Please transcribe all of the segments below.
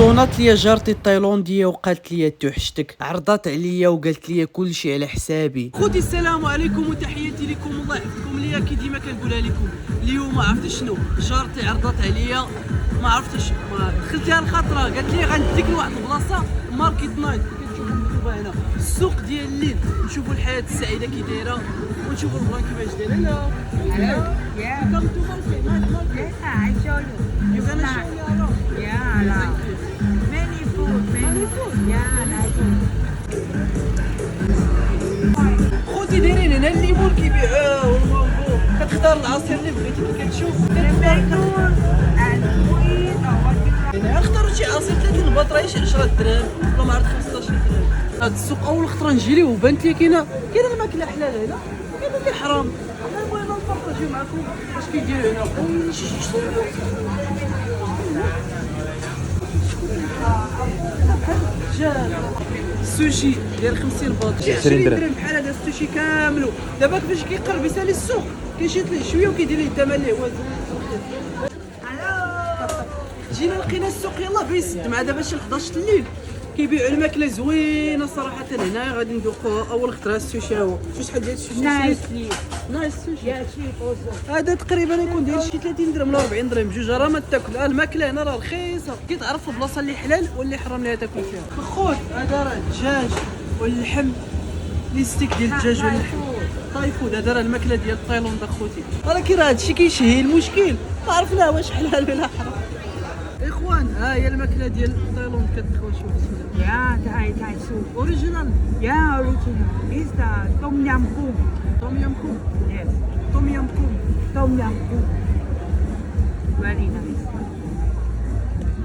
صونات ليا جارتي التايلانديه وقالت لي توحشتك، عرضات عليا وقالت لي كلشي على حسابي. خوتي السلام عليكم وتحياتي لكم، الله يحفظكم ليا. كي ديما كنقولها لكم، اليوم ما عرفتش شنو جارتي عرضات عليا، ما عرفتش ما دخلتها الخطره، قالت لي غنديك لواحد البلاصه ماركت نايت كتشوفوا مكتوبه هنا السوق ديال الليل، نشوفوا الحياه السعيده كي دايره ونشوفوا البلان كيفاش دايره. لا Yeah. come to market night market. Yeah, I show you. You gonna show me around? Yeah, Thank you. many food, many food. Yeah, like خوتي دايرين هنا الليمون كيبيع والمانغو، كتختار العصير اللي بغيتي كتشوف mangoes and sweet or what you like. هنا اختاروا شي عصير 30 بطريه شي 10 دراهم ولا ما عرفت 15 درهم. هاد السوق اول خطره نجي ليه وبانت لي كاينه الماكله حلال هنا، كاين اللي حرام. انا بغينا نبارطاجيو معكم اش كيديروا هنا. دجاج السوشي ديال 50 باط 20 درهم بحال هذا السوشي كاملو. دابا كيفاش كيقرب يسالي السوق كيشيط ليه شويه وكيدير ليه الثمن اللي هو جينا لقينا السوق يلاه بيسد مع دابا شي 11 الليل، كيبيعوا الماكله زوينه صراحه. هنا غادي ندوقوا اول خطره السوشي. هو شحال ديال السوشي؟ نايس سوشي. Yeah, cheap also. هذا تقريبا يكون داير شي 30 درهم ولا 40 درهم بجوج، راه ما تاكل. الماكله هنا راه رخيصه، كيتعرف البلاصه اللي حلال واللي حرام ليها تاكل فيها. خوت هذا راه الدجاج واللحم، لي ستيك ديال الدجاج واللحم طاي فود. هذا راه الماكله ديال تايلاند اخوتي، ولكن راه هادشي كيشهي. المشكل ما عرفنا واش حلال ولا حرام. اخوان ها هي الماكله ديال تايلاند كتدخل. شوف بسم الله. Yeah, Thai soup. اوريجينال Yeah, original. It's the Tom Yum Goong. توم يام كوم. Yes, توم يام كوم. Tom Yum Goong. Very nice.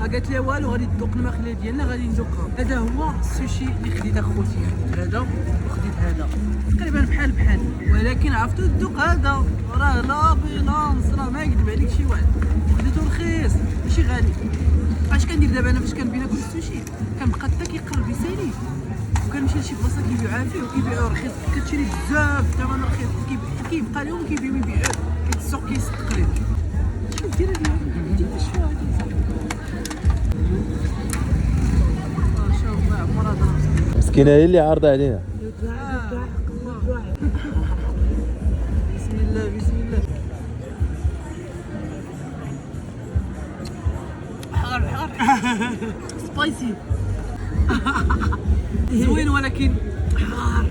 قالت لي والو غادي تذوق الماكله ديالنا، غادي نذوقها. هذا هو السوشي اللي خديت اخوتي، خديت هذا وخديت هذا تقريبا بحال، ولكن عرفتو الذوق هذا راه لا بيلانس، راه ما يكذب عليك شي واحد. خديتو رخيص ماشي غالي. اش كندير دابا انا فاش كنبغي ناكل السوشي كنبقى حتى كيقرب يسالي، وكنمشي لشي بلاصه كيبيعوها فيه وكيبيعوه رخيص، كتشري بزاف ثمن رخيص، كيبقى لهم كيبيعوا السوق كيصدق ليه. شوف دير هادي دير شويه هادي. ما شاء الله عمر هذا مسكينة هي اللي عارضة علينا. You try, you try. بسم الله بسم الله. حار سبايسي زوين ولكن حار.